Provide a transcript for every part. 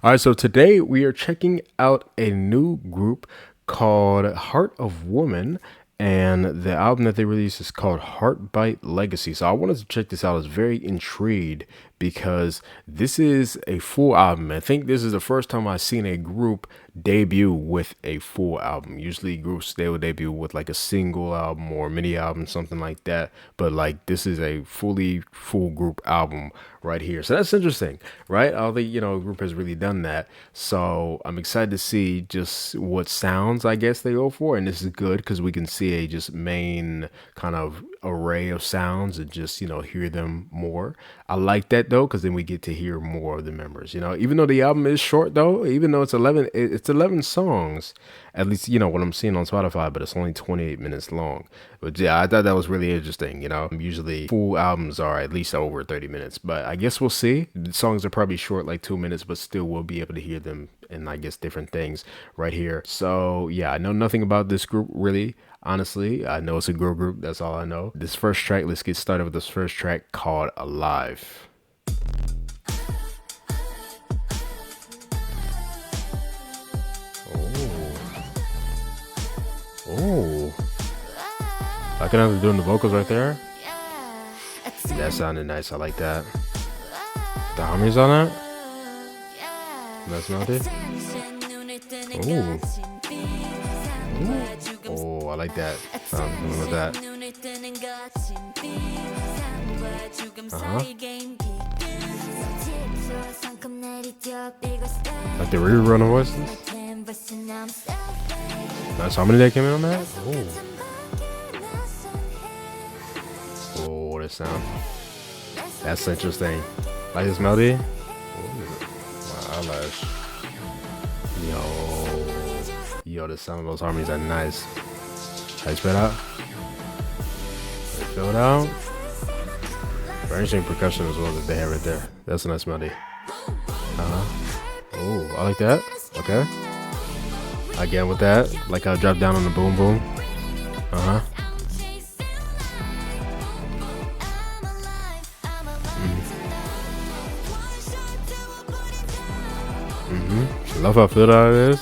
All right, so today we are checking out a new group called Heart of Woman, and the album that they released is called Byte Legacy. So I wanted to check this out. I was very intrigued because this is a full album. I think this is the first time I've seen a group debut with a full album. Usually groups, they will debut with like a single album or mini album, something like that. But like this is a full group album right here. So that's interesting, right? I don't think, group has really done that. So I'm excited to see just what sounds, I guess, they go for. And this is good because we can see a just main kind of array of sounds and just, hear them more. I like that though, because then we get to hear more of the members, even though the album is short though, even though it's 11 songs, at least, what I'm seeing on Spotify, but it's only 28 minutes long. But yeah, I thought that was really interesting. Usually full albums are at least over 30 minutes, but I guess we'll see. The songs are probably short, like 2 minutes, but still we'll be able to hear them and I guess different things right here. So yeah, I know nothing about this group really. Honestly, I know it's a girl group. That's all I know. This first track, let's get started with this first track called Alive. Oh, I can have doing the vocals right there. That sounded nice. I like that. The harmonies on that. Nice melody. Oh, I like that. With that. Like the rerun of voices. Nice harmony that came in on that. Oh, this sound. That's interesting. Like this melody. My eyelash. Yo, the sound of those harmonies are nice. How you spit out? Fill it out. Very interesting percussion as well that they have right there. That's a nice melody. Oh, I like that. Okay. Again with that, like how I dropped down on the boom boom. I love how filled out it is.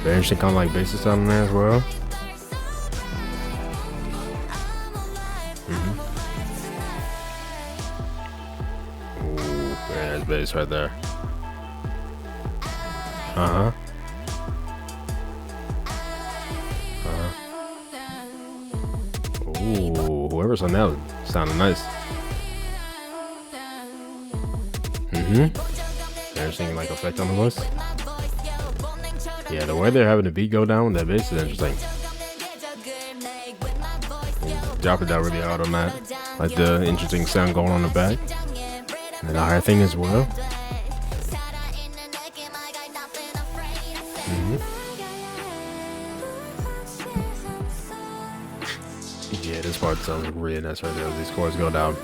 Very interesting, kind of like bass sound in there as well. Ooh, very nice bass right there. Ooh, whoever's on that sounded nice. Interesting, like effect on the voice. Yeah, the way they're having the beat go down with that bass is interesting. Drop it down really hard on that. Like the interesting sound going on the back. And then the higher thing as well. Yeah, this part sounds really nice right there as these chords go down.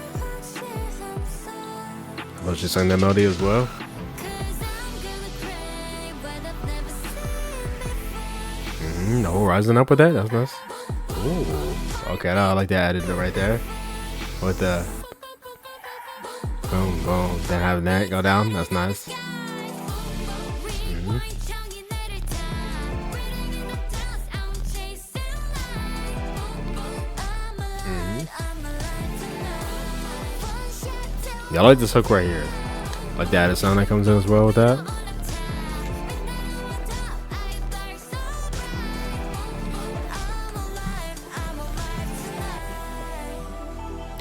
Let's just sing that melody as well. Oh, rising up with that. That's nice. Ooh. Okay, I like that added right there. With the boom, boom. Then having that go down. That's nice. Yeah, I like this hook right here. Like the added sound that comes in as well with that.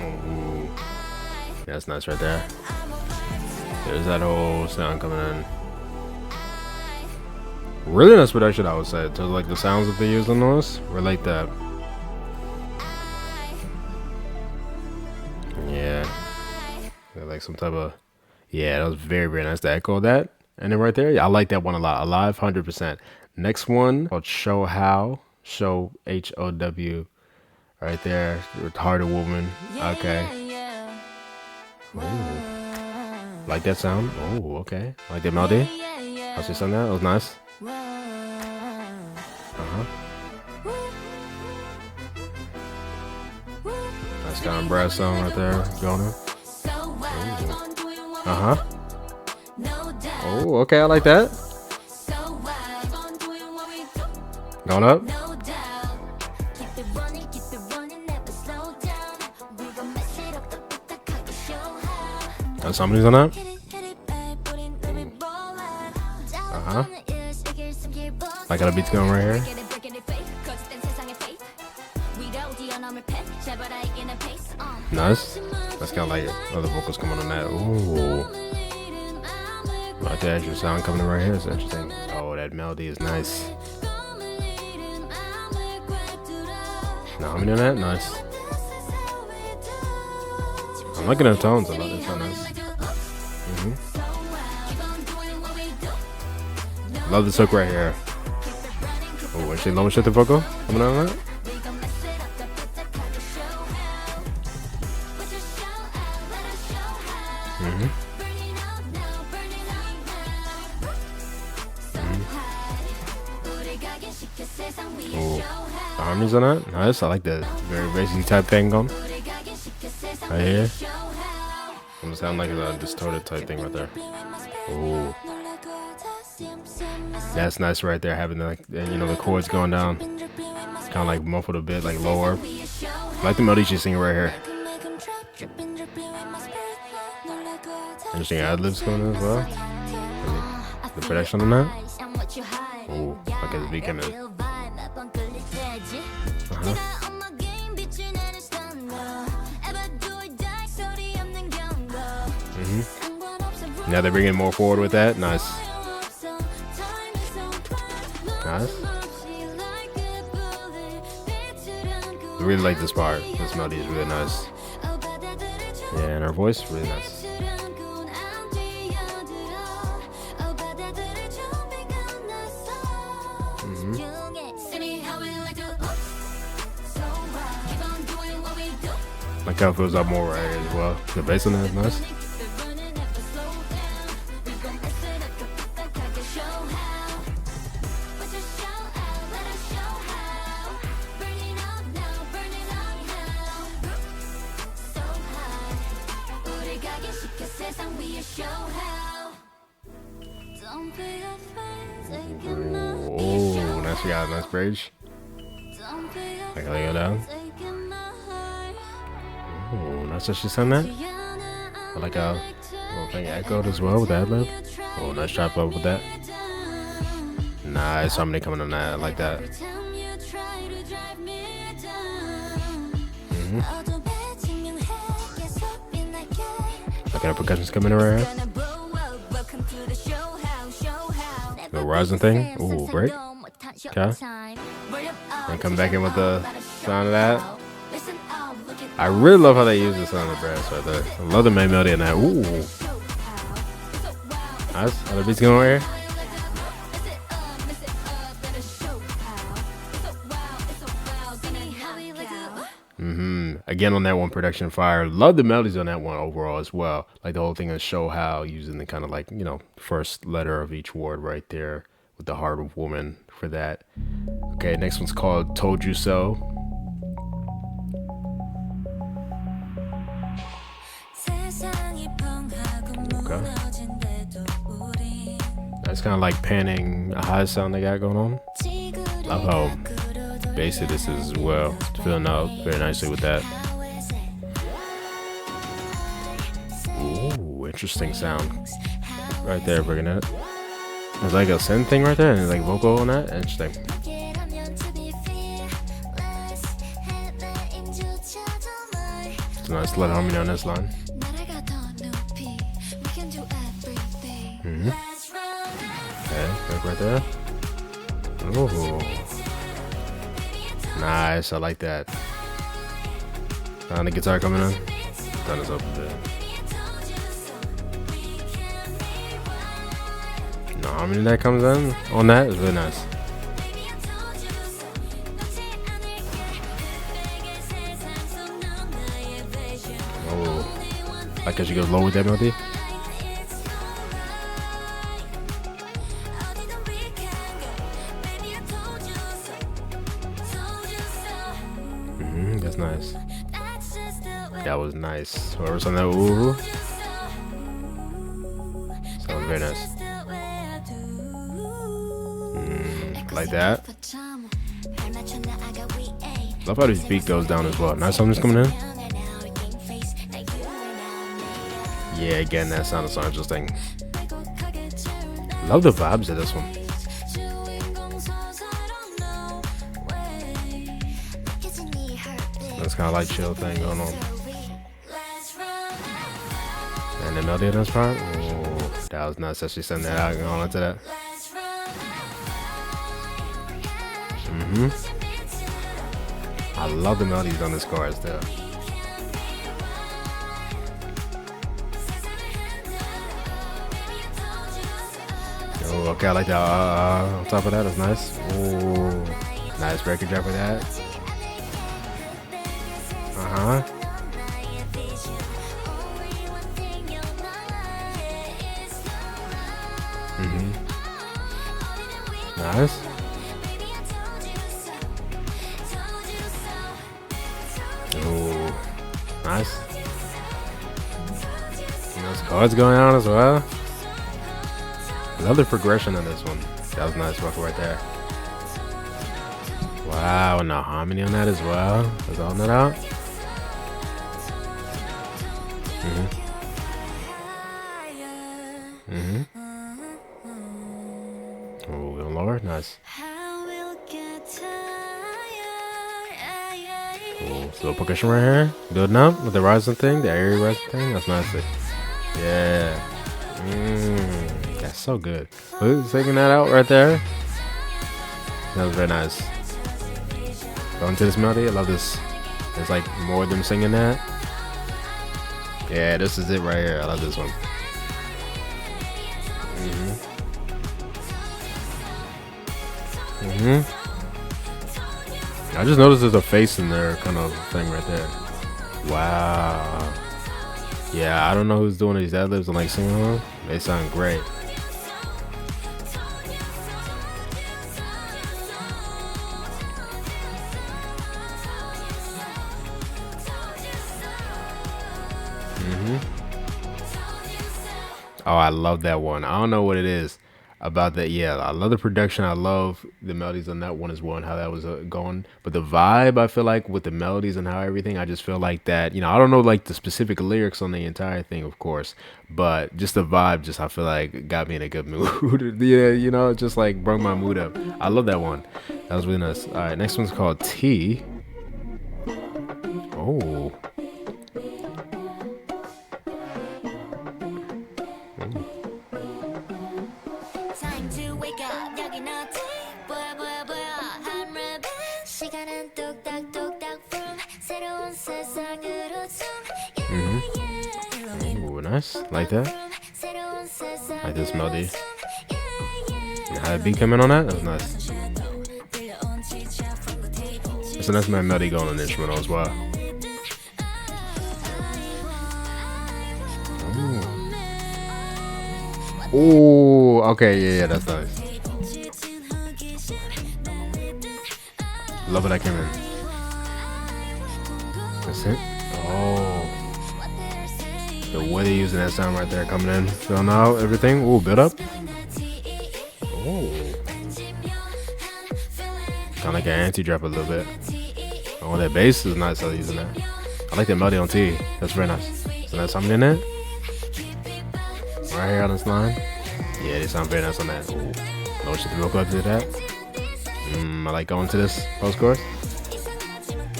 Ooh. Yeah, that's nice right there. There's that whole sound coming in. Really nice production, I would say. To like the sounds that they use on this. Relate that. Yeah. Like some type of, yeah, that was very, very nice to echo that. And then right there, yeah, I like that one a lot. Alive, 100%. Next one called H.O.W. H.O.W. Right there. Heart of Woman. Okay. Ooh. Like that sound. Oh, okay. Like that melody. I see something that was nice. Nice kind of brass sound right there going on. Oh, okay, I like that. Going up. Got somebody's on that. I got a beat going right here. Nice. That's kind of like other vocals coming on that. Ooh. Like the extra sound coming in right here is interesting. Oh, that melody is nice. Now, how many on that? Nice. I'm liking the tones a lot. It's so nice. Love this hook right here. Oh, actually, low shit the vocal coming on that. Oh, the harmonies on that. Nice. I like that very basic type thing going right here. Almost sound like a distorted type thing right there. Oh, that's nice right there. Having like the chords going down, kind of like muffled a bit, like lower. I like the melody she's singing right here. Interesting ad-libs going in as well. The production on that. Oh, I guess the beat came in. Now they're bringing more forward with that. Nice. Nice. I really like this part. This melody is really nice. Yeah, and her voice really nice. My kind of feels up more right here as well. The bass on that is nice. Oh, nice. We got a nice bridge. I gotta go down. Oh, nice that she sang that. I like a little thing echoed as well with that ad-lib. Oh, nice trap up with that. Nice harmony coming on that. I like that. Look at the percussions coming in right here. The rising thing. Ooh, break. Okay. And come back in with the sound of that. I really love how they use the sound of the brass right there. I love the main melody in that. Ooh. Nice. How the beats going right here. Again on that one, production fire. Love the melodies on that one overall as well. Like the whole thing is show how, using the kind of like, first letter of each word right there with the heart of woman for that. Okay, next one's called Told You So. Okay. That's kind of like panning a high sound they got going on. Love how bassy this is as well. It's filling out very nicely with that. Ooh, interesting sound. Right there, bringing it. There's like a synth thing right there, and there's like vocal on that. Interesting. It's a nice little harmony on this line. Okay, back right there. Ooh. Nice, I like that. And the guitar coming in. Turn this up a bit. The harmony that comes in on that is really nice. Oh, like as you go low with that melody. That's nice. That was nice. Whoever's on that, ooh. Sounds very nice. Like that. Love how this beat goes down as well. Nice something's coming in. Yeah, again, that sound is so interesting. Love the vibes of this one. That's kind of like chill thing going on. And the melody in this part, oh, that was nuts. Actually sending that out, going on to that. I love the melodies on this chorus too. Oh, okay, I like that. On top of that, that's nice. Oh, nice record drop with that. Nice. Oh, nice. Those chords going on as well. Love the progression of this one. That was nice work right there. Wow, and the harmony on that as well. Let's all that out. Oh, going lower. Nice. Cool. So percussion right here. Building up with the rising thing, the airy rising thing. That's nice. Yeah. That's so good. Who's taking that out right there? That was very nice. Going to this melody. I love this. There's like more of them singing that. Yeah, this is it right here. I love this one. I just noticed there's a face in there kind of thing right there. Wow. Yeah, I don't know who's doing these ad-libs and like singing them. They sound great. Oh, I love that one. I don't know what it is about that. Yeah, I love the production. I love the melodies on that one as well and how that was going. But the vibe, I feel like with the melodies and how everything, I just feel like that, you know, I don't know like the specific lyrics on the entire thing, of course, but just the vibe, just I feel like got me in a good mood. Yeah, you know, just like brought my mood up. I love that one. That was really nice. All right, next one's called T. Oh. Ooh, nice. Like that. Like this melody. And how the beat come in on that? That was nice. So that's my melody going on the instrumental as well. Ooh, okay, yeah, that's nice. Love it, I came in. That's it. Oh, the way they're using that sound right there coming in, filling out everything. Ooh, build up. Oh, kind of like an anti-drop a little bit. Oh, that bass is nice. How they're using that. I like that melody on T. That's very nice. So that's something in there. Right here on this line. Yeah, they sound very nice on that. Ooh, no shit to real quick to that. I like going to this post chorus.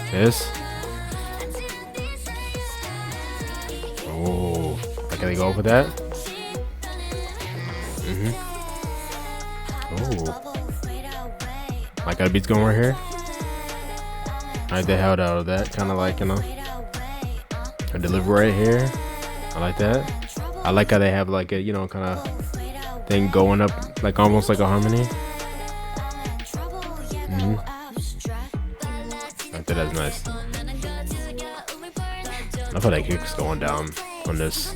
This. Oh, can they go with that? Oh, like how the beat's going right here. I like they held out of that, kind of like, you know, a delivery right here. I like that. I like how they have like a, you know, kind of thing going up, like almost like a harmony. I think that's nice. I thought that kick's going down on this.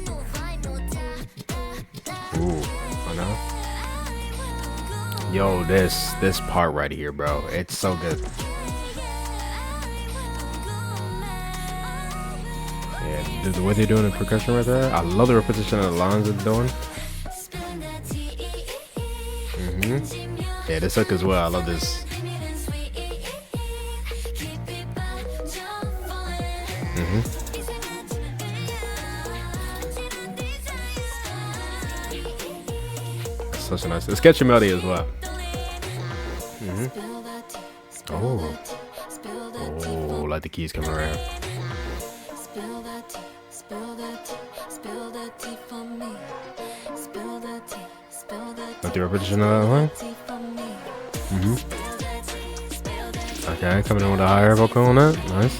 Ooh, I know. Yo, this part right here, bro, it's so good. Yeah, the way they're doing the percussion right there, I love the repetition of the lines they're doing. Yeah, this hook as well. I love this. That's such a nice. It's catchy melody as well. Oh, oh, like the keys coming around. Like the repetition of that one. Okay, coming in with a higher vocal on that. Nice.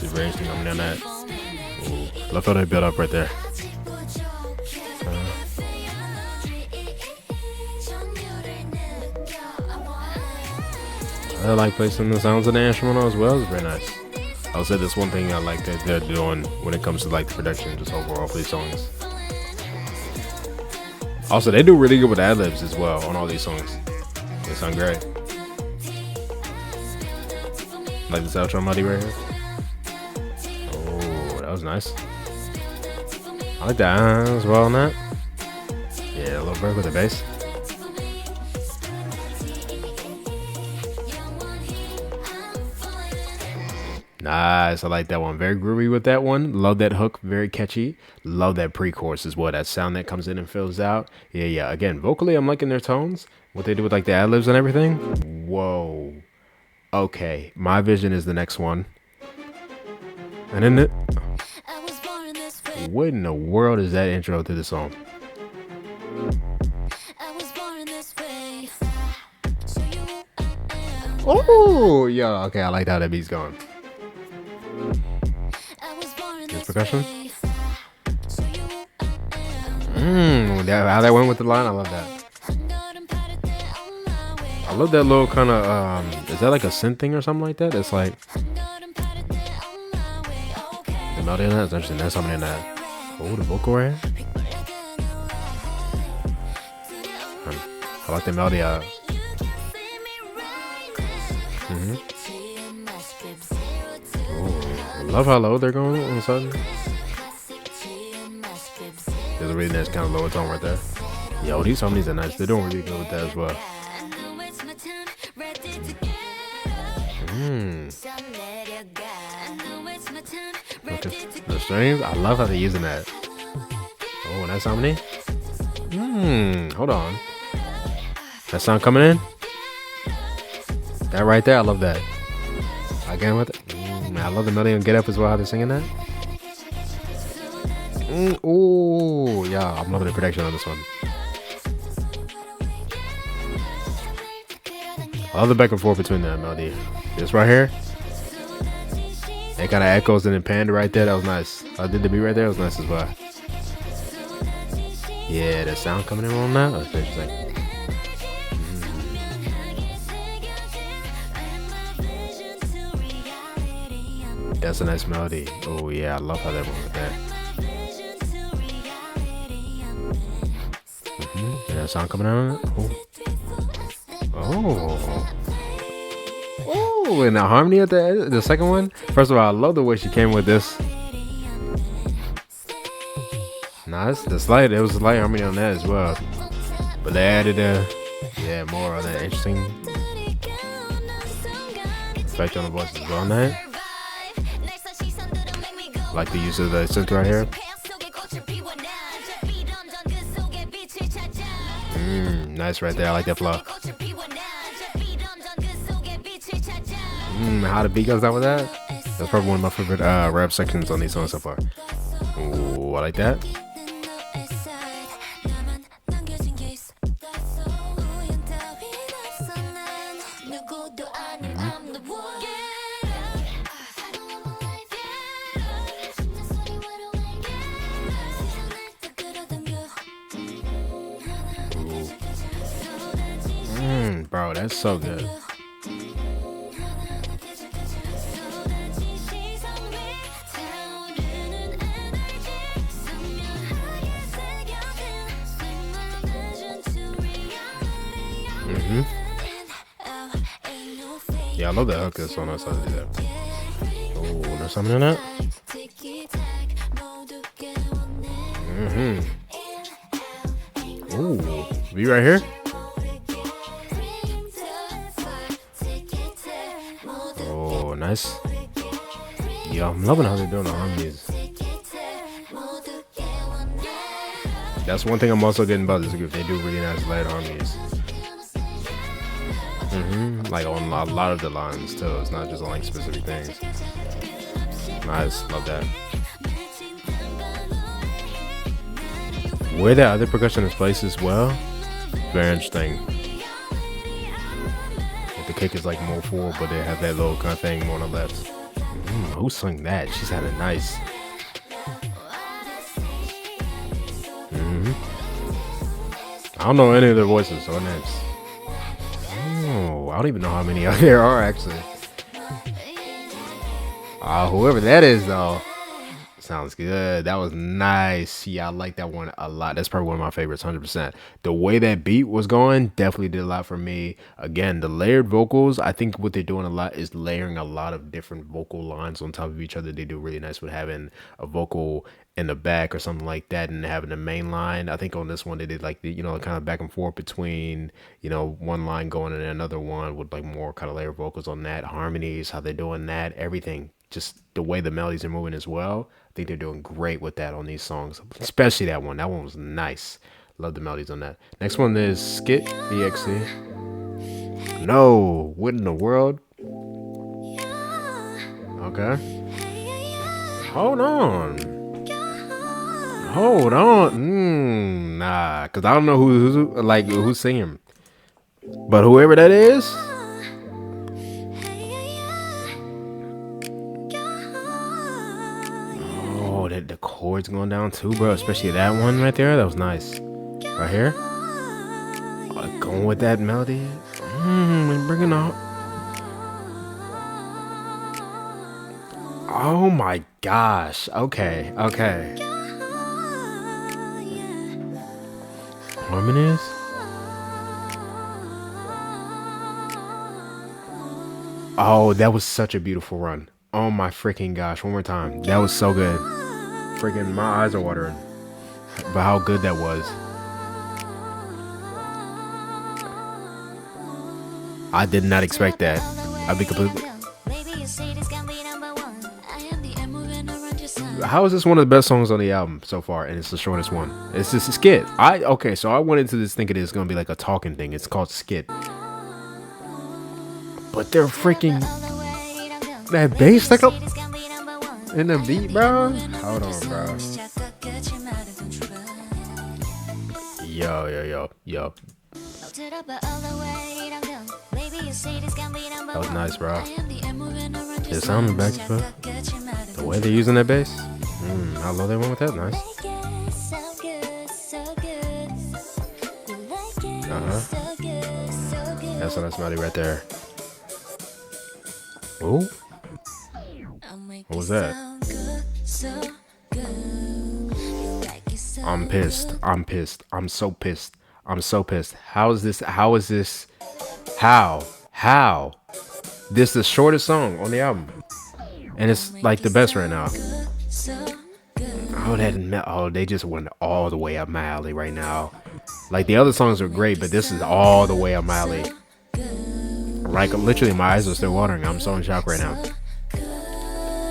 The range thing coming down that. Ooh, love how they build up right there. I like placing the sounds of the instrumental as well. It's very nice. I would say that's one thing I like that they're doing when it comes to like the production, just overall for these songs. Also, they do really good with ad-libs as well on all these songs. They sound great. Like this outro melody right here. Oh, that was nice. I like that as well on that. Yeah, a little break with the bass. Nice, I like that one. Very groovy with that one. Love that hook, very catchy. Love that pre-chorus as well. That sound that comes in and fills out. Yeah. Again, vocally, I'm liking their tones. What they do with like the ad-libs and everything. Whoa. Okay, my vision is the next one. And then what in the world is that intro to the song? Oh, yeah. Okay, I like how that beat's going. This percussion. How that went with the line. I love that. I love that little kind of. Is that like a synth thing or something like that? It's like the melody in that is interesting. There's something in that. Oh, the vocal right here. I like the melody. Love how low they're going all of a sudden. There's a really nice kind of lower tone right there. Yo, these harmonies are nice. They're doing really good with that as well. Okay. The strings, I love how they're using that. Oh, and that's harmony. Hold on. That sound coming in. That right there, I love that. Again with it. I love the melody and Get Up as well, how they're singing that. Oh, yeah, I'm loving the production on this one. I love the back and forth between that melody. This right here, it kind of echoes and then panned right there. That was nice. I did the beat right there. It was nice as well. Yeah, the sound coming in on that. That's interesting. That's a nice melody. Oh yeah, I love how that went with that. Yeah, that sound coming out of it. Oh, and the harmony at the second one. First of all, I love the way she came with this. Nice. It was a slight harmony on that as well. But they added more of that interesting effect on the voice as well on that. Like the use of the synth right here. Nice right there. I like that flow. How the beat goes down with that. That's probably one of my favorite rap sections on these songs so far. Ooh, I like that. Bro, that's so good. Yeah, I love that hook. That's so nice how to do that. Oh, there's something in that. Ooh, be right here. Oh, nice. Yeah, I'm loving how they're doing the harmonies. That's one thing I'm also getting about this group. They do really nice layered harmonies. Like on a lot of the lines too. It's not just on like specific things. Nice, love that. Where that other percussion is placed as well, very interesting. Like the kick is like more forward, but they have that little kind of thing more on the left. Who sung that? She's had a nice. I don't know any of their voices, so names. Oh, I don't even know how many there are actually. Whoever that is though, sounds good. That was nice. Yeah, I like that one a lot. That's probably one of my favorites, 100%. The way that beat was going definitely did a lot for me. Again, the layered vocals, I think what they're doing a lot is layering a lot of different vocal lines on top of each other. They do really nice with having a vocal in the back or something like that and having the main line. I think on this one they did like the, you know, kind of back and forth between, you know, one line going and another one with like more kind of layered vocals on that, harmonies, how they're doing that, everything. Just the way the melodies are moving as well. I think they're doing great with that on these songs, especially that one. That one was nice. Love the melodies on that. Next one is Skit.exe. No, what in the world? Okay. Hold on. Nah, cause I don't know who's singing, but whoever that is, oh, the chords going down too, bro. Especially that one right there, that was nice. Right here, going with that melody, bringing out. Oh my gosh. Okay. Harmonies. Oh, that was such a beautiful run. Oh my freaking gosh. One more time. That was so good. Freaking my eyes are watering. But how good that was. I did not expect that. I'd be completely. How is this one of the best songs on the album so far? And it's the shortest one. It's just a skit. Okay, so I went into this thinking it's gonna be like a talking thing. It's called Skit. But they're freaking that bass like up in the beat, bro. Hold on, bro. Yo. That was nice, bro. The sound back, bro. The way they're using that bass. I love that one with that. Nice. That's a nice melody right there. Oh. What was that? I'm pissed. I'm so pissed. How is this? How? This is the shortest song on the album. And it's like the best right now. They just went all the way up my alley right now. Like the other songs are great, but this is all the way up my alley. Like literally my eyes are still watering. I'm so in shock right now.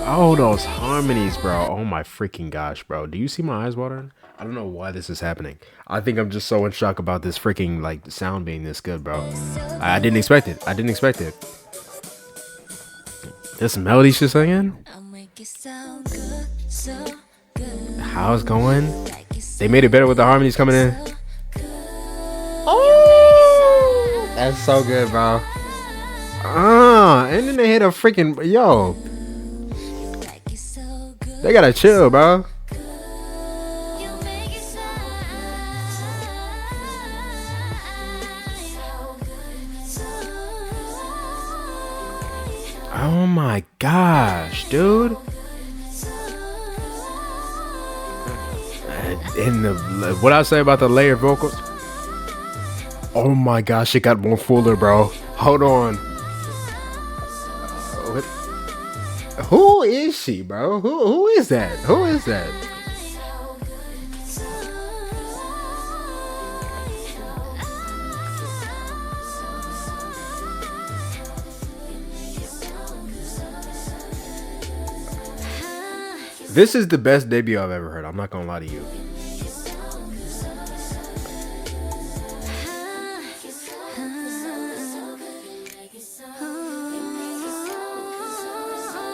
Oh, those harmonies, bro. Oh my freaking gosh, bro. Do you see my eyes watering? I don't know why this is happening. I think I'm just so in shock about this freaking like sound being this good, bro. I didn't expect it. This melody she's singing. How it's going? They made it better with the harmonies coming in. Oh, that's so good, bro. And then they hit a freaking yo. They gotta chill, bro. Oh my gosh, dude. And what I say about the layered vocals. Oh my gosh, it got more fuller, bro. Hold on. Who is she, bro? Who is that? This is the best debut I've ever heard. I'm not gonna lie to you.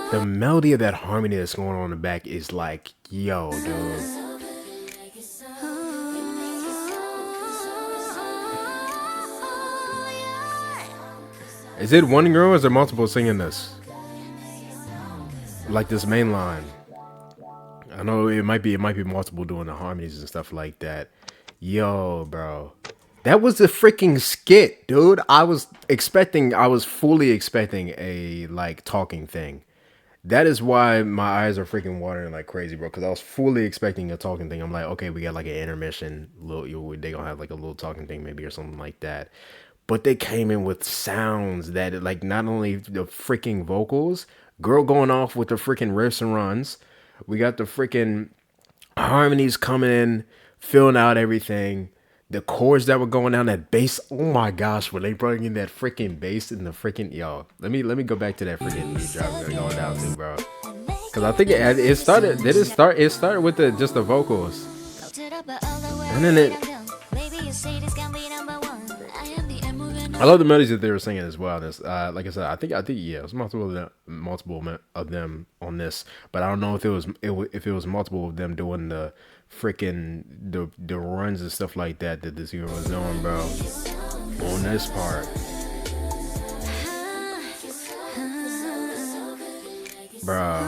The melody of that harmony that's going on in the back is like, yo, dude. Is it one girl or is there multiple singing this? Like this main line. I know it might be multiple doing the harmonies and stuff like that. Yo, bro. That was a freaking skit, dude. I was fully expecting a like talking thing. That is why my eyes are freaking watering like crazy, bro. Because I was fully expecting a talking thing. I'm like, okay, we got like an intermission. They gonna have like a little talking thing maybe or something like that. But they came in with sounds that like not only the freaking vocals, girl going off with the freaking riffs and runs. We got the freaking harmonies coming in, filling out everything. The chords that were going down, that bass. Oh my gosh, when they brought in that freaking bass in the freaking let me go back to that freaking beat drop we're going down to, bro. Because I think it started. Did it start? It started with just the vocals, and then I love the melodies that they were singing as well. This, like I said, I think yeah, it was multiple of them on this, but I don't know if it was multiple of them doing the freaking the runs and stuff like that this girl was doing, bro. On this part, bro,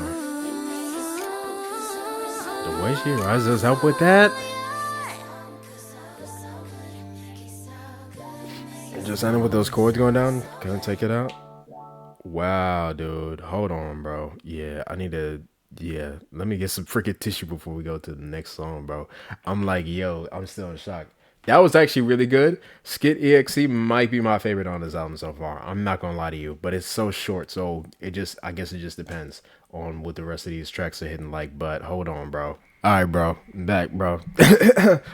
the way she rises up with that. Just ending with those chords going down. Can I take it out? Wow, dude. Hold on, bro. Yeah, I need to. Yeah, let me get some freaking tissue before we go to the next song, bro. I'm like, yo, I'm still in shock. That was actually really good. Skit.exe might be my favorite on this album so far. I'm not gonna lie to you, but it's so short, so I guess it just depends on what the rest of these tracks are hitting like. But hold on, bro. All right, bro. I'm back, bro.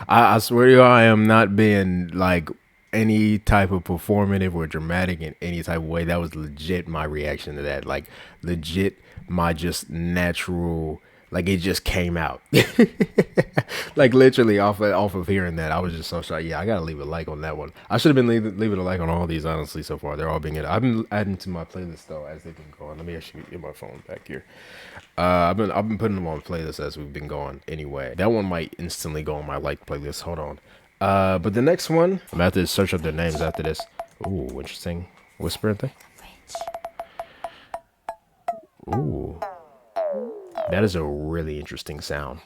I swear to you, I am not being like any type of performative or dramatic in any type of way. That was legit my reaction to that. Like legit my just natural, like it just came out. Like literally off of hearing that, I was just so shocked. Yeah, I gotta leave a like on that one. I should have been leaving a like on all these, honestly, so far. They're all being I've been adding to my playlist though as they've been going. Let me actually get my phone back here. I've been putting them on playlists as we've been going anyway. That one might instantly go on my like playlist. Hold on. But the next one, I'm about to search up their names after this. Ooh, interesting whispering thing. Ooh, that is a really interesting sound.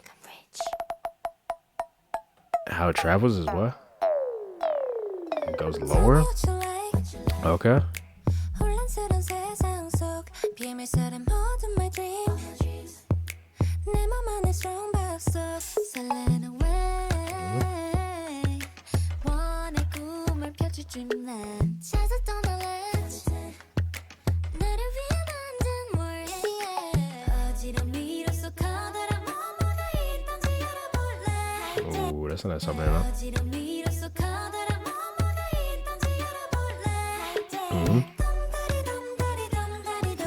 How it travels is what? It goes lower. Okay. Ooh, that's not something else.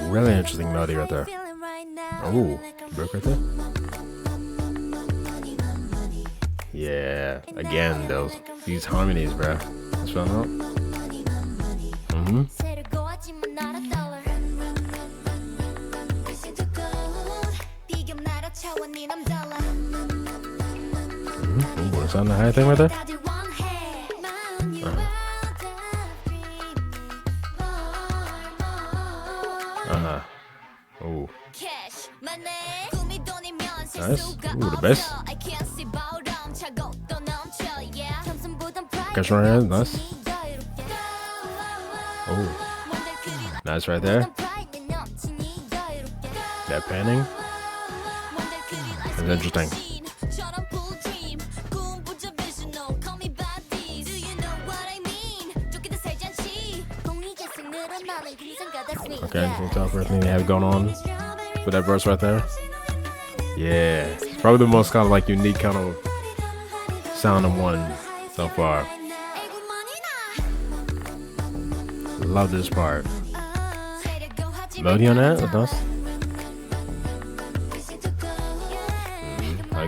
Really interesting melody right there. Ooh, broke right there. Yeah, again, these harmonies, bro. That's what I'm up. Ooh, is that the high thing right there? Ooh. Nice. Ooh, the bass. Catch my hand, nice. Ooh. Nice right there. That panning. That's interesting. Okay, can you tell for everything they have going on with that verse right there? Yeah, it's probably the most kind of like unique kind of sound of one so far. Love this part. Melody on that, that's nice.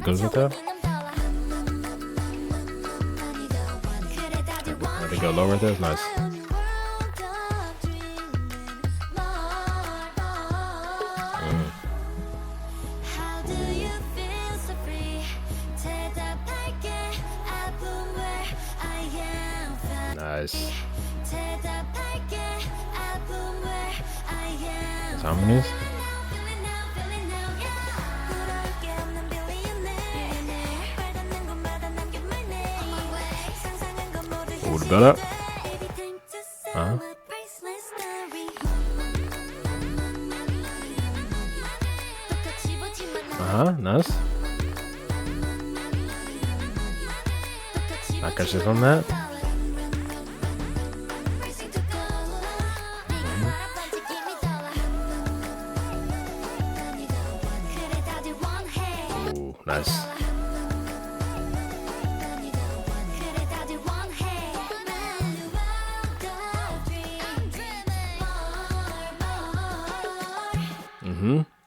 goes with that. I think go low right there. It's nice. Nice. Harmonies. Oh, the build up. Nice. I catch this on that. Ooh, nice.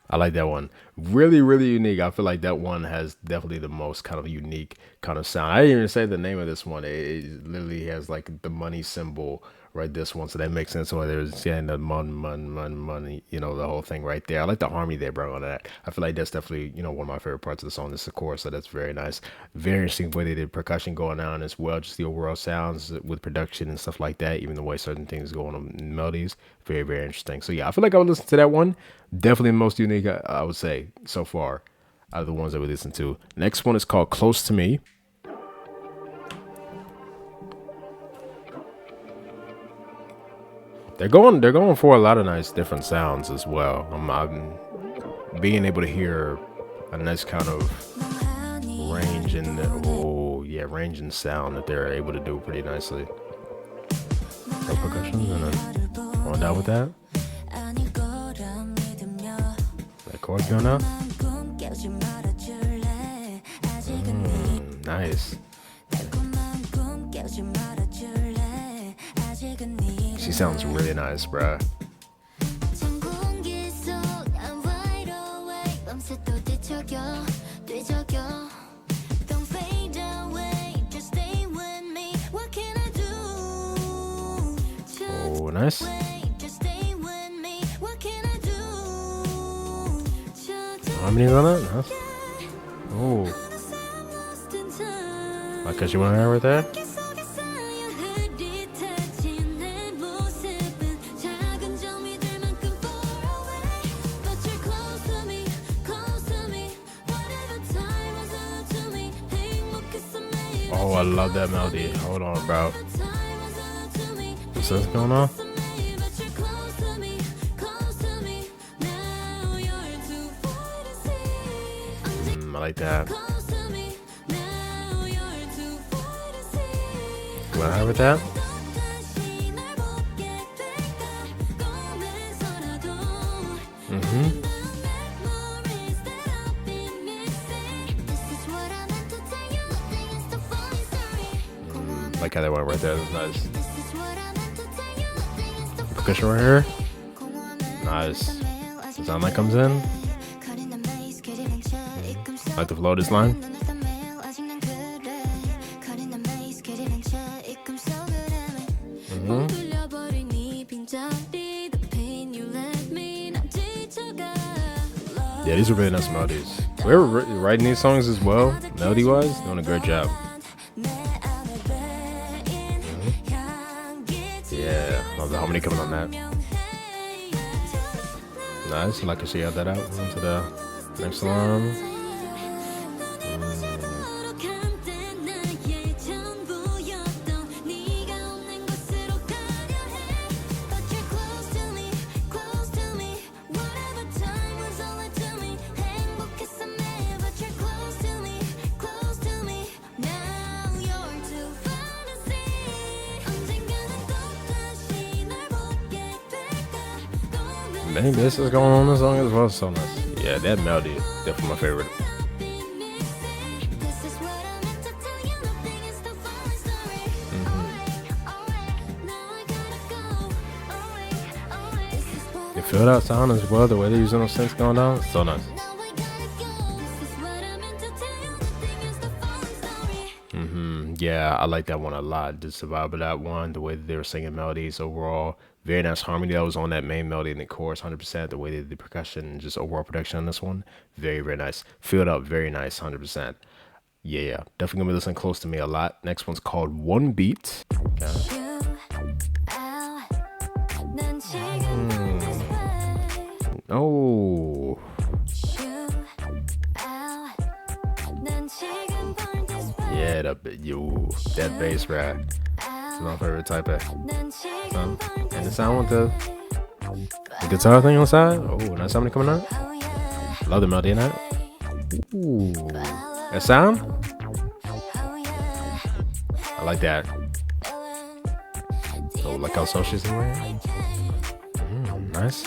I like that one. Really, really unique. I feel like that one has definitely the most kind of unique kind of sound. I didn't even say the name of this one. It literally has like the money symbol right, this one, so that makes sense. So there's saying the money, you know, the whole thing right there. I like the harmony there, bro, on that. I feel like that's definitely, you know, one of my favorite parts of the song. This, of course, so that's very nice. Very interesting way they did percussion going on as well, just the overall sounds with production and stuff like that, even the way certain things go on in melodies. Very, very interesting. So yeah, I feel like I would listen to that one. Definitely the most unique, I would say, so far out of the ones that we listened to. Next one is called Close to Me. They're going for a lot of nice different sounds as well. I'm being able to hear a nice kind of range and range and sound that they're able to do pretty nicely. No percussion and then going down with that. That chord's going out. Nice. She sounds really nice, bruh. Oh, nice. Harmonies on that? Nice. Oh. Like, cause you want to hear right there? Oh, I love that melody. Hold on, bro. What's this going on? I like that. You wanna have with that? Like how that went right there. That's nice. Percussion right here. Nice. The sound that comes in. I like to flow this line. Yeah, these are really nice melodies. Whoever writing these songs as well, melody-wise, doing a great job. Yeah, love the harmony coming on that. Nice, I'd like to see how that out into the next alarm. Dang, this is going on in the song as well. So nice. Yeah, that melody is definitely my favorite. You feel that sound as well, the way they're using those synths going down? So nice. Yeah, I like that one a lot. Just the vibe of that one, the way that they were singing melodies overall. Very nice harmony that was on that main melody in the chorus, 100%. The way they did the percussion and just overall production on this one, very, very nice. Filled up, very nice, 100%. Yeah, yeah. Definitely gonna be listening close to me a lot. Next one's called One Beat. Okay. Oh. Yeah, that bass rack. It's my favorite type of sound. And the sound with the guitar thing on the side. Oh, that's something coming out. Love the melody in that. Ooh, that sound. I like that. Oh, like how so she's in there. Nice.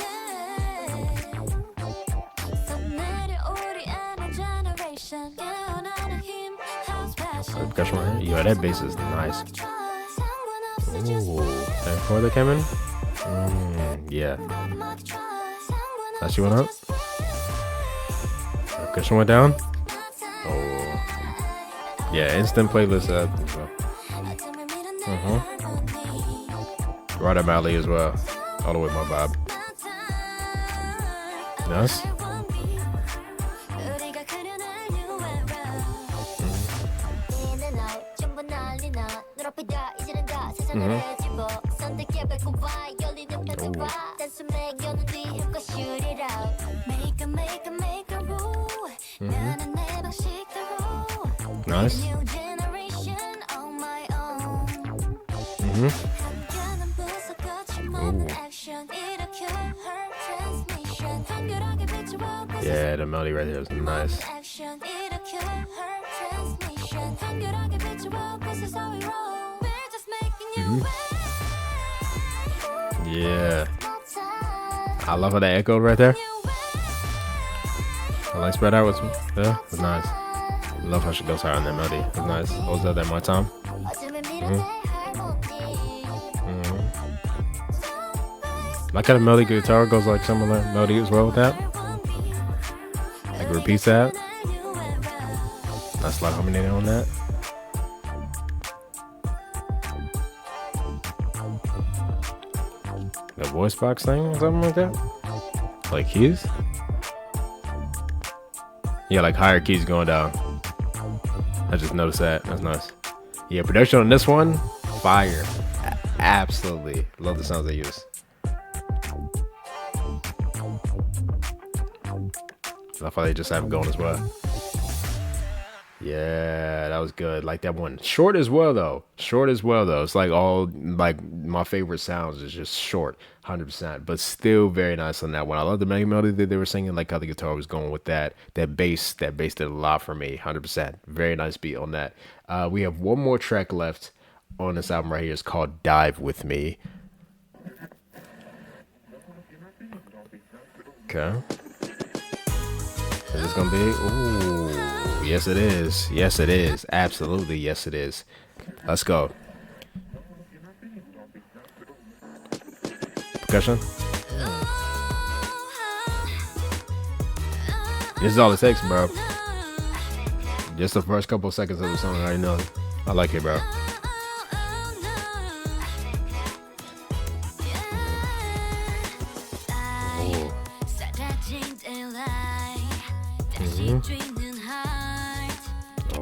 Yeah, that bass is nice. Ooh, that chord that came in. Yeah. That she went up. Cushion went down. Oh. Yeah, instant playlist. Right up my alley as well. All the way my vibe. Nice. Nice. Yeah, the melody right there is nice. Yeah. I love how that echoed right there. I like spread out with me. Yeah, it's nice. I love how she goes higher on that melody. It's nice. Holds that my time. My kind of melody guitar goes like similar melody as well with that. Like repeats that. Nice light harmony on that. The voice box thing or something like that. Like keys. Yeah, like higher keys going down. I just noticed that. That's nice. Yeah, production on this one, fire. Absolutely. Love the sounds they use. I thought they just have it going as well. Yeah, that was good. Like that one. Short as well though. It's like all like my favorite sounds is just short, 100%. But still very nice on that one. I love the melody that they were singing. Like how the guitar was going with that. That bass did a lot for me. 100%. Very nice beat on that. We have one more track left on this album right here. It's called Dive With Me. Okay. Is this gonna be? Ooh, yes it is. Yes it is. Absolutely, yes it is. Let's go. Percussion. This is all it takes, bro. Just the first couple of seconds of the song, I already know. I like it, bro.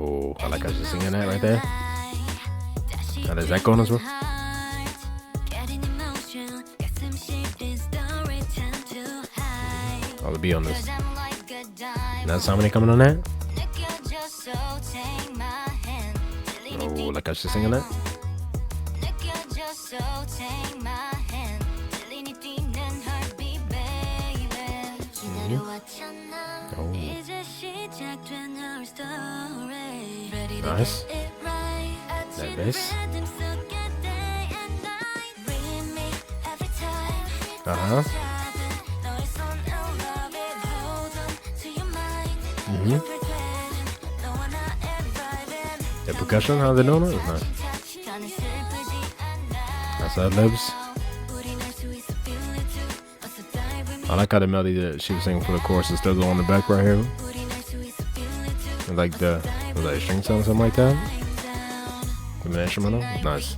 Oh, I like how she's singing that right there. Now there's that going as well. Oh, the beat on this. Now somebody coming on that. Oh, like how she's singing that. Oh. Nice. That bass. The percussion, how they doing it? Nice. That's that lips. I like how the melody that she was singing for the chorus is still going on the back right here. Like the, was that a string sound or something like that? With an instrumental, nice.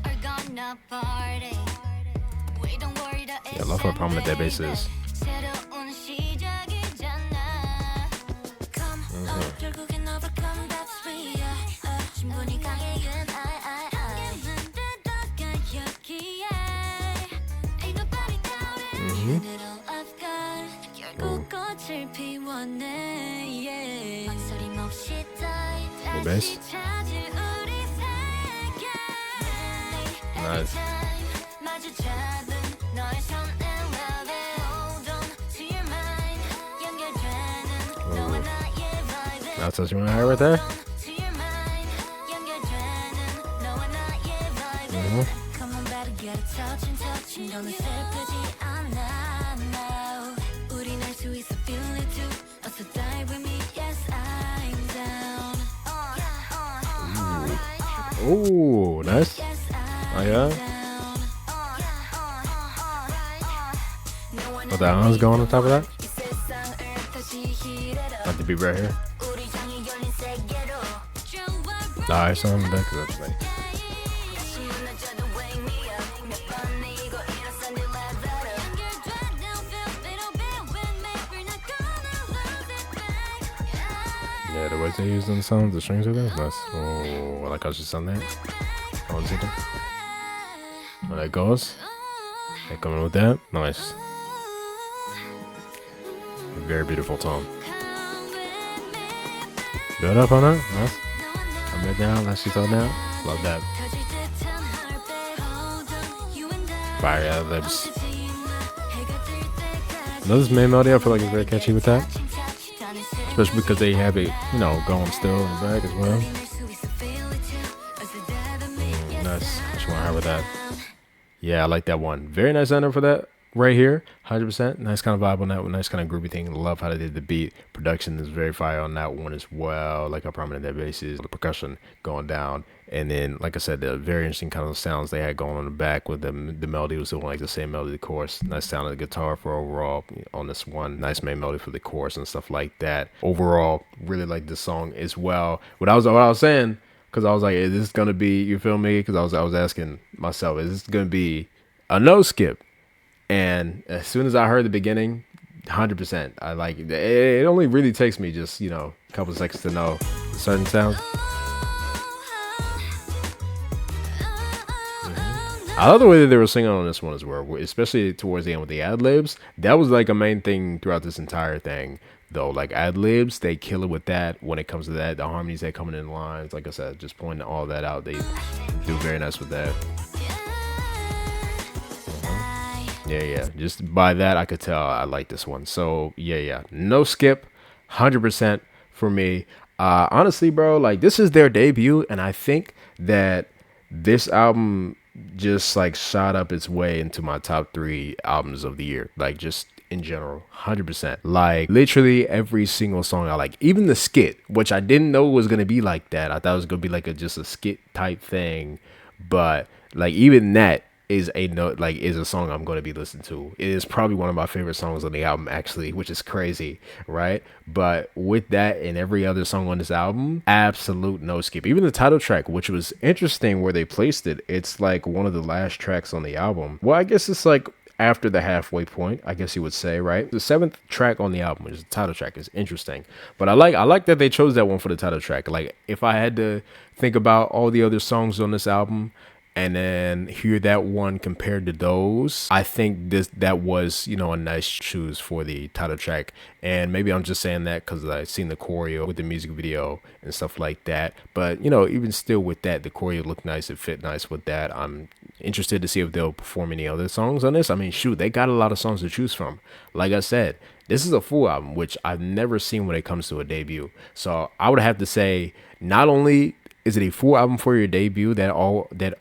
Yeah, I love how prominent that bass is. The bass. Nice. That's what you want to hear right there. Ooh, nice. Oh yeah. But the arms going on top of that. Got the beat right here. Nice on the back of that thing. Yeah, the words they used in the songs, the strings are there. Nice. Oh, I like how she sung that. Oh, that goes. They coming with that. Nice. Very beautiful tone. Build up on that. Nice. I'm right down. Let's see down. Love that. Fire ad libs. Another main melody, I feel like it's very catchy with that. Especially because they have it, you know, going still in the back as well. Nice. Just want to have with that. Yeah, I like that one. Very nice ender for that right here. 100%. Nice kind of vibe on that one. Nice kind of groovy thing. Love how they did the beat. Production is very fire on that one as well. Like how prominent that bass is. The percussion going down. And then, like I said, the very interesting kind of sounds they had going on the back with the melody was doing like the same melody, the chorus. Nice sound of the guitar for overall on this one. Nice main melody for the chorus and stuff like that. Overall, really like this song as well. What I was saying, because I was like, is this gonna be, you feel me? Because I was asking myself, is this gonna be a no skip? And as soon as I heard the beginning, 100%. I like it. It only really takes me just, you know, a couple of seconds to know certain sounds. I love the way that they were singing on this one as well, especially towards the end with the ad libs. That was like a main thing throughout this entire thing, though. Like ad libs, they kill it with that when it comes to that. The harmonies that coming in lines, like I said, just pointing all that out. They do very nice with that. Yeah. Just by that, I could tell I like this one. So yeah. No skip, 100% for me. Honestly, bro, like this is their debut, and I think that this album just like shot up its way into my top 3 albums of the year, like just in general. 100%. Like literally every single song I like, even the skit, which I didn't know was gonna be like that. I thought it was gonna be like just a skit type thing, but like even that is a song I'm going to be listening to. It is probably one of my favorite songs on the album, actually, which is crazy, right? But with that and every other song on this album, absolute no skip. Even the title track, which was interesting where they placed it, it's like one of the last tracks on the album. Well, I guess it's like after the halfway point, I guess you would say, right? The 7th track on the album, which is the title track, is interesting. But I like that they chose that one for the title track. Like if I had to think about all the other songs on this album and then hear that one compared to those, I think that was, you know, a nice choose for the title track. And maybe I'm just saying that because I've seen the choreo with the music video and stuff like that. But, you know, even still with that, the choreo looked nice. It fit nice with that. I'm interested to see if they'll perform any other songs on this. I mean, shoot, they got a lot of songs to choose from. Like I said, this is a full album, which I've never seen when it comes to a debut. So I would have to say, not only is it a full album for your debut that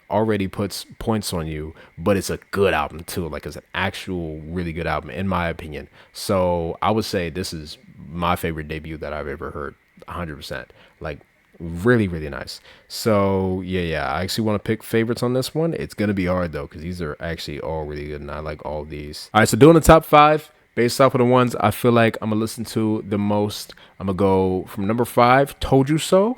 already puts points on you, but it's a good album too. Like it's an actual really good album in my opinion. So I would say this is my favorite debut that I've ever heard. 100%. Like really, really nice. So yeah. I actually want to pick favorites on this one. It's gonna be hard though, because these are actually all really good and I like all these. All right, so doing the top 5 based off of the ones I feel like I'm gonna listen to the most. I'm gonna go from number 5, Told You So.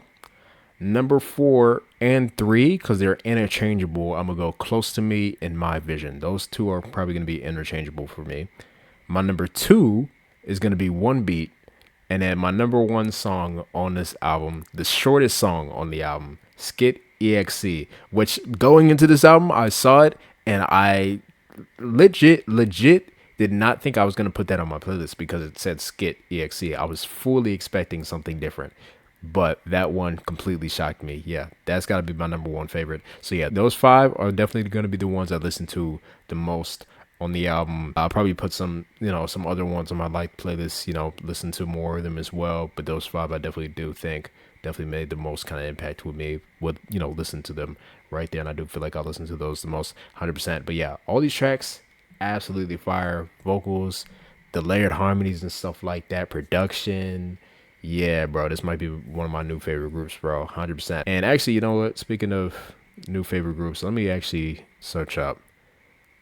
Number 4, and 3, because they're interchangeable, I'm gonna go Close to Me and My Vision. Those two are probably gonna be interchangeable for me. My number 2 is gonna be One Beat, and then my number 1 song on this album, the shortest song on the album, Skit.exe, which going into this album, I saw it and I legit did not think I was going to put that on my playlist because it said Skit.exe. I was fully expecting something different. But that one completely shocked me. Yeah, that's got to be my number 1 favorite. So yeah, those 5 are definitely going to be the ones I listen to the most on the album. I'll probably put some, some other ones on my like playlist, listen to more of them as well. But those 5 I definitely do think definitely made the most kind of impact with me with, listen to them right there. And I do feel like I listen to those the most 100%. But yeah, all these tracks, absolutely fire. Vocals, the layered harmonies and stuff like that, production. Yeah, bro, this might be one of my new favorite groups, bro, 100%. And actually, you know what? Speaking of new favorite groups, let me actually search up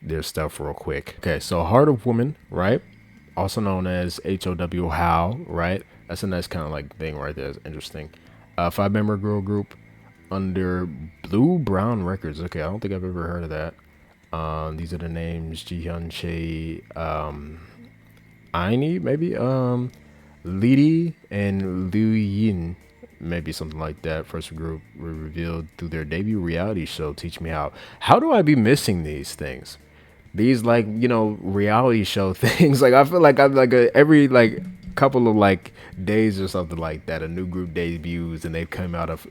their stuff real quick. Okay, so Heart of Woman, right? Also known as H.O.W. How, right? That's a nice kind of like thing right there. It's interesting. 5-member girl group under Blue Brown Records. Okay, I don't think I've ever heard of that. These are the names: Jihyun, Che, Aini, maybe, Lidi, and Liu Yin, maybe something like that. First group were revealed through their debut reality show, Teach Me How. How do I be missing these things? These like, reality show things. Like I feel like I'm like every like couple of like days or something like that, a new group debuts and they come out of,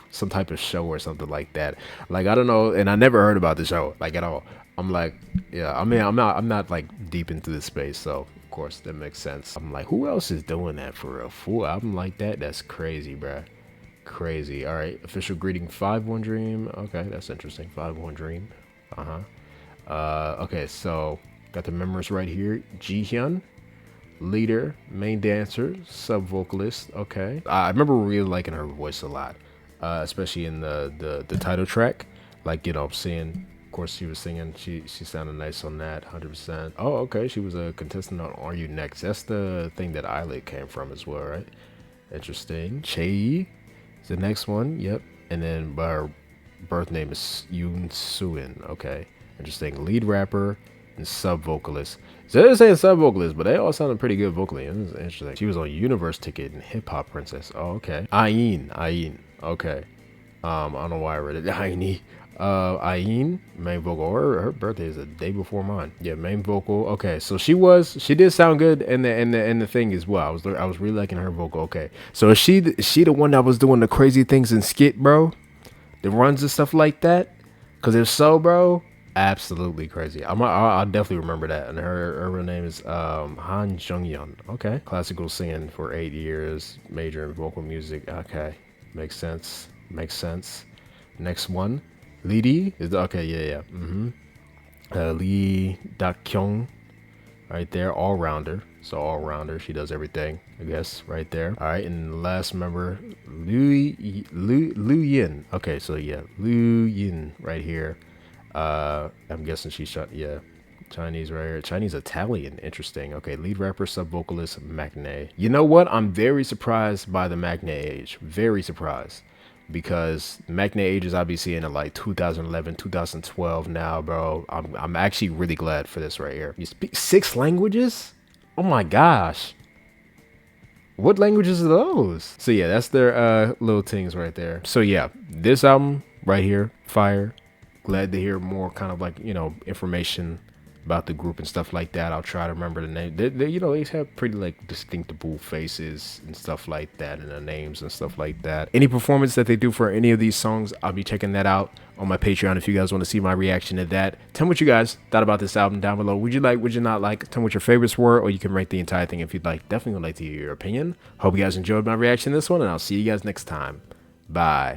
some type of show or something like that. Like I don't know, and I never heard about the show like at all. I'm like, yeah, I mean, I'm not like deep into this space, so of course that makes sense. I'm like, who else is doing that for a full album like that? That's crazy, bruh. Crazy. All right, official greeting 5-1 Dream. Okay, that's interesting. 5-1 Dream. Okay, so got the members right here. Jihyun, leader, main dancer, sub vocalist. Okay, I remember really liking her voice a lot, especially in the title track. Like, seeing, of course, she was singing. She sounded nice on that, 100%. Oh, okay, she was a contestant on Are You Next? That's the thing that Eyelid came from as well, right? Interesting. Chae is the next one. Yep, and then her birth name is Yoon Suin. Okay. Interesting. Lead rapper and sub vocalist. So they're saying sub vocalist, but they all sounded pretty good vocally. It was interesting. She was on Universe Ticket and Hip Hop Princess. Oh, okay. Ayin. Okay. I don't know why I read it. Aini. Ayin, main vocal. Her birthday is the day before mine. Yeah, main vocal. Okay, so she did sound good in the thing as well. I was really liking her vocal. Okay, so is she the one that was doing the crazy things in Skit, bro? The runs and stuff like that? Cause if so, bro, absolutely crazy. I'll definitely remember that. And her real name is Han Jungyeon. Okay, classical singing for 8 years, major in vocal music. Okay, makes sense. Next one, Lidi is okay. Yeah. Lee Dak-kyung, right there, all rounder. So all rounder, she does everything, I guess, right there. All right, and the last member, Liu Yin. Okay, so yeah, Liu Yin right here. I'm guessing she's Chinese right here. Chinese Italian. Interesting. Okay, lead rapper, sub vocalist, Maknae. You know what? I'm very surprised by the Maknae age. Very surprised. Because Maknae ages I'll be seeing in like 2011, 2012 now, bro. I'm actually really glad for this right here. You speak 6 languages? Oh my gosh. What languages are those? So yeah, that's their little things right there. So yeah, this album right here, fire. Glad to hear more kind of like, information about the group and stuff like that. I'll try to remember the name. They have pretty like distinctable faces and stuff like that, and the names and stuff like that. Any performance that they do for any of these songs, I'll be checking that out on my Patreon if you guys want to see my reaction to that. Tell me what you guys thought about this album down below. Would you like, would you not like? Tell me what your favorites were, or you can rate the entire thing if you'd like. Definitely would like to hear your opinion. Hope you guys enjoyed my reaction to this one, and I'll see you guys next time. Bye.